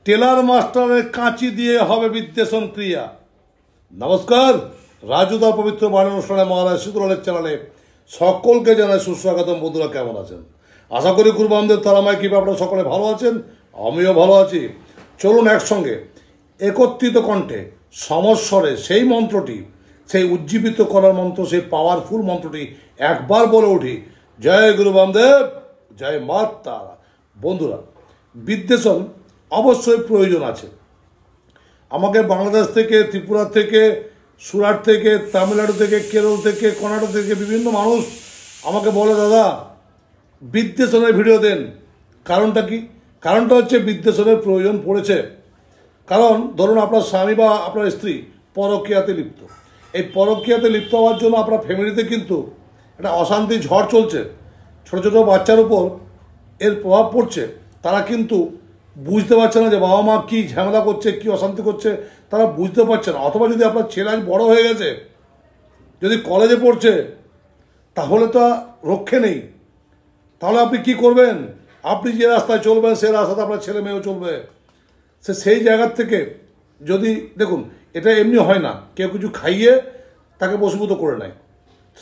Teller মাস্টারের কাঁচি দিয়ে হবে বিদ্বেষণ ক্রিয়া। নমস্কার, রাজুদার পবিত্র বাণী অনুষ্ঠানে মহারাজ শীতলালের চ্যানেলে সকলকে জানাই সুস্বাগতম। বন্ধুরা কেমন আছেন? আশা করি কুরবানদের তারামায় কৃপা আপনারা সকলে ভালো আছেন, আমিও ভালো আছি। চলুন একসঙ্গে একত্রিত কণ্ঠে সমস্বরে সেই মন্ত্রটি, সেই উজ্জীবিত করার মন্ত্র, সেই পাওয়ারফুল মন্ত্রটি একবার বলে উঠি, জয় গুরু বামদেব, জয় মা তারা। বন্ধুরা, বিদ্বেষণ অবশ্যই প্রয়োজন আছে। আমাকে বাংলাদেশ থেকে, ত্রিপুরা থেকে, সুরাট থেকে, তামিলনাড়ু থেকে, কেরল থেকে, কর্ণাটক থেকে বিভিন্ন মানুষ আমাকে বলে, দাদা বিদ্বেষণের ভিডিও দেন। কারণটা কি? কারণটা হচ্ছে বিদ্বেষণের প্রয়োজন পড়েছে। কারণ ধরুন আপনার স্বামী বা আপনার স্ত্রী পরকীয়াতে লিপ্ত। এই পরকীয়াতে লিপ্ত হওয়ার জন্য আপনার ফ্যামিলিতে কিন্তু একটা অশান্তি ঝড় চলছে। ছোটো ছোটো বাচ্চার উপর এর প্রভাব পড়ছে। তারা কিন্তু বুঝতে পারছে না যে বাবা মা কী ঝামেলা করছে, কী অশান্তি করছে, তারা বুঝতে পারছে না। অথবা যদি আপনার ছেলে আজ বড়ো হয়ে গেছে, যদি কলেজে পড়ছে, তাহলে তো রক্ষে নেই। তাহলে আপনি কি করবেন? আপনি যে রাস্তায় চলবেন সেই রাস্তাতে আপনার ছেলে মেয়েও চলবে। সেই জায়গার থেকে যদি দেখুন, এটা এমনি হয় না, কেউ কিছু খাইয়ে তাকে বশীভূত করে নেয়।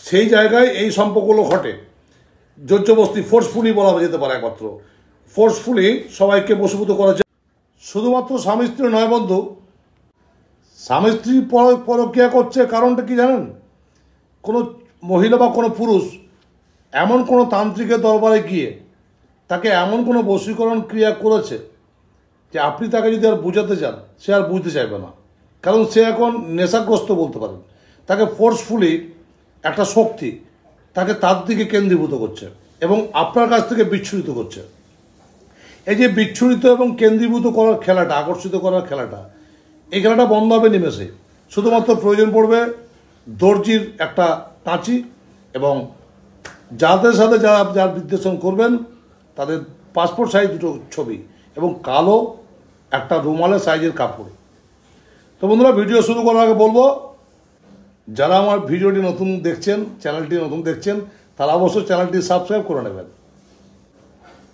সেই জায়গায় এই সম্পর্কগুলো ঘটে। জোরজবস্তি, ফোর্সফুলি বলা যেতে পারে, একমাত্র ফোর্সফুলি সবাইকে বশীভূত করা যায়। শুধুমাত্র স্বামী স্ত্রী নয় বন্ধু, স্বামী স্ত্রী পরক্রিয়া করছে। কারণটা কি জানেন? কোনো মহিলা বা কোনো পুরুষ এমন কোনো তান্ত্রিকের দরবারে গিয়ে তাকে এমন কোনো বশীকরণ ক্রিয়া করেছে যে আপনি তাকে যদি আর বুঝাতে চান, সে আর বুঝতে চাইবে না। কারণ সে এখন নেশাগ্রস্ত বলতে পারেন। তাকে ফোর্সফুলি একটা শক্তি তাকে তার দিকে কেন্দ্রীভূত করছে এবং আপনার কাছ থেকে বিচ্ছুরিত করছে। এই যে বিচ্ছুরিত এবং কেন্দ্রীভূত করার খেলাটা, আকর্ষিত করার খেলাটা, এই খেলাটা বন্ধ হবে নিমেষে। শুধুমাত্র প্রয়োজন পড়বে দর্জির একটা কাঁচি এবং যাদের সাথে যার বিদ্বেষণ করবেন তাদের পাসপোর্ট সাইজ দুটো ছবি এবং কালো একটা রুমালের সাইজের কাপড়। তো বন্ধুরা, ভিডিও শুরু করার আগে বলবো, যারা আমার ভিডিওটি নতুন দেখছেন, চ্যানেলটি নতুন দেখছেন, তারা অবশ্যই চ্যানেলটি সাবস্ক্রাইব করে নেবেন।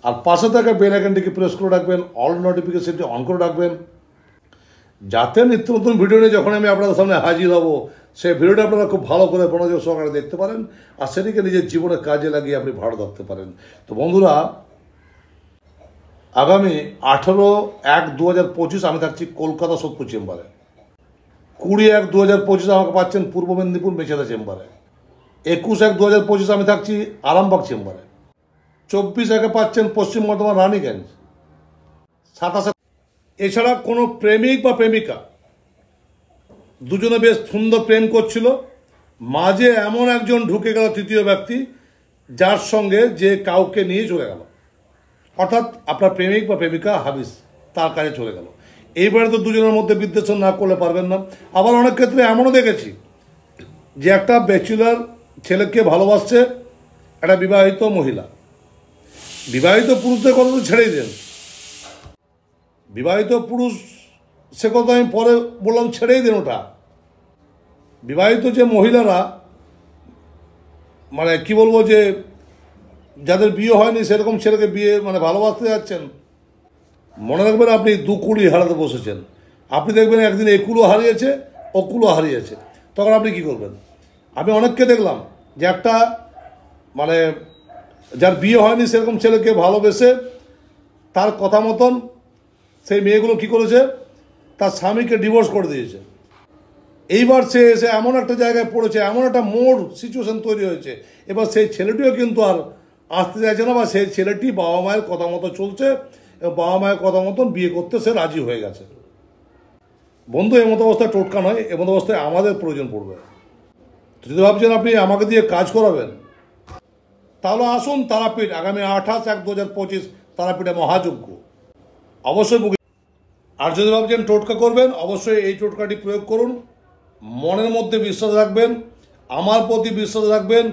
আর পাশে থাকা বেল আইকনটিকে প্রেস করে রাখবেন, অল নোটিফিকেশনটি অন করে রাখবেন, যাতে নিত্য নতুন ভিডিও নিয়ে যখন আমি আপনাদের সামনে হাজির হব, সেই ভিডিওটা আপনারা খুব ভালো করে মনোযোগ সহকারে দেখতে পারেন আর সেটিকে নিজের জীবনে কাজে লাগিয়ে আপনি ভালো রাখতে পারেন। তো বন্ধুরা, আগামী 18/1/2025 আমি থাকছি কলকাতা সোদপুর চেম্বারে। 20/1/2025 আমাকে পাচ্ছেন পূর্ব মেদিনীপুর মেচেদা চেম্বারে। 21/1/2025 আমি থাকছি আরামবাগ চেম্বারে। 24 পাচ্ছেন পশ্চিম বর্ধমান রানীগঞ্জ। 27 এছাড়া কোনো প্রেমিক বা প্রেমিকা দুজনে বেশ সুন্দর প্রেম করছিল, মাঝে এমন একজন ঢুকে গেল, তৃতীয় ব্যক্তি, যার সঙ্গে যে কাউকে নিয়ে চলে গেল। অর্থাৎ আপনার প্রেমিক বা প্রেমিকা হাবিস তার কাছে চলে গেল। এইবারে তো দুজনের মধ্যে বিদ্বেষণ না করলে পারবেন না। আবার অনেক ক্ষেত্রে এমনও দেখেছি যে একটা ব্যাচেলার ছেলেকে ভালোবাসছে একটা বিবাহিত মহিলা। বিবাহিত পুরুষদের কথা তো ছেড়েই দেন, বিবাহিত পুরুষ সে কথা আমি পরে বললাম, ছেড়েই দেন ওটা। বিবাহিত যে মহিলারা, মানে কি বলবো, যে যাদের বিয়ে হয়নি সেরকম ছেলেকে বিয়ে মানে ভালোবাসতে যাচ্ছেন, মনে রাখবেন আপনি দু কুলি হারাতে বসেছেন। আপনি দেখবেন একদিন এই কুলো হারিয়েছে, ও কুলো হারিয়েছে, তখন আপনি কি করবেন? আমি অনেককে দেখলাম যে একটা মানে যার বিয়ে হয়নি সেরকম ছেলেকে ভালোবেসে তার কথা মতন সেই মেয়েগুলো কি করেছে, তার স্বামীকে ডিভোর্স করে দিয়েছে। এইবার সে এসে এমন একটা জায়গায় পড়েছে, এমন একটা মোড় সিচুয়েশন তৈরি হয়েছে, এবার সেই ছেলেটিও কিন্তু আর আসতে চাইছে না, বা সেই ছেলেটি বাবা মায়ের কথা মতো চলছে এবং বাবা মায়ের কথা মতন বিয়ে করতে সে রাজি হয়ে গেছে। বন্ধু, এমতো অবস্থায় টোটকা নয়, এমতো অবস্থায় আমাদের প্রয়োজন পড়বে। যদি ভাবছেন আপনি আমাকে দিয়ে কাজ করাবেন, তাহলে আসুন তারাপীঠ, আগামী 28/1/2025 তারাপীঠে মহাযজ্ঞ অবশ্যই বুকিং। আর যদি ভাবছেন টোটকা করবেন, অবশ্যই এই টোটকাটি প্রয়োগ করুন। মনের মধ্যে বিশ্বাস রাখবেন, আমার প্রতি বিশ্বাস রাখবেন,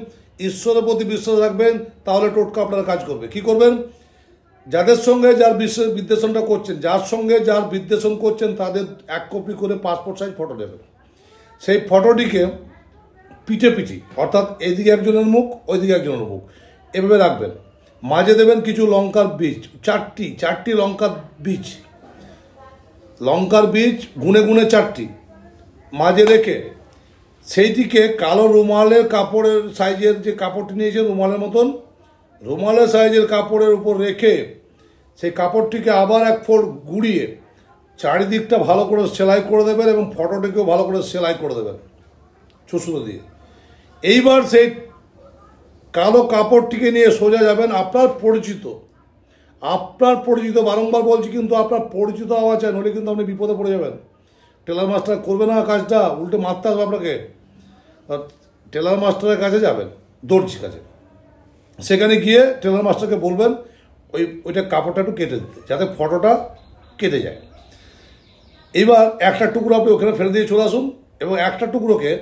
ঈশ্বরের প্রতি বিশ্বাস রাখবেন, তাহলে টোটকা আপনার কাজ করবে। কি করবেন? যাদের সঙ্গে যার বিদ্বেষণটা করছেন, যার সঙ্গে যার বিদ্বেষণ করছেন, তাদের 1 কপি করে পাসপোর্ট সাইজ ফটো নেবেন। সেই ফটোটিকে পিঠে পিঠি, অর্থাৎ এদিকে একজনের মুখ, ওইদিকে একজনের মুখ, এভাবে রাখবেন। মাঝে দেবেন কিছু লঙ্কার বীজ, চারটি লঙ্কার বীজ। লঙ্কার বীজ গুনে গুনে 4টি মাঝে রেখে সেইটিকে কালো রুমালের কাপড়ের সাইজের যে কাপড়টি নিয়েছেন রুমালের মতন রুমালের সাইজের কাপড়ের উপর রেখে সেই কাপড়টিকে আবার 1 ফোল্ড গুড়িয়ে চারিদিকটা ভালো করে সেলাই করে দেবেন এবং ফটোটিকেও ভালো করে সেলাই করে দেবেন সুসুতো দিয়ে। এইবার সেই কালো কাপড়টিকে নিয়ে সোজা যাবেন আপনার পরিচিত বারংবার বলছি কিন্তু আপনার পরিচিত হওয়া চাই, নইলে কিন্তু আপনি বিপদে পড়ে যাবেন। টেলার মাস্টার করবে না কাজটা, উল্টে মারতে হবে আপনাকে। টেলার মাস্টারের কাছে যাবেন, দর্জির কাছে, সেখানে গিয়ে টেলার মাস্টারকে বলবেন ওইটা কাপড়টা একটু কেটে দিতে, যাতে ফটোটা কেটে যায়। এবার একটা টুকরো আপনি ওখানে ফেলে দিয়ে চলে আসুন এবং একটা টুকরোকে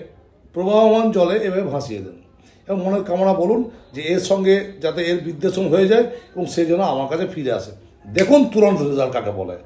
প্রবাহমান জলে এভাবে ভাসিয়ে দেন এবং মনের কামনা বলুন যে এর সঙ্গে যাতে এর বিদ্বেষণ হয়ে যায় এবং সে যেন আমার কাছে ফিরে আসে। দেখুন তুরন্ত রেজাল্ট কাকে বলে।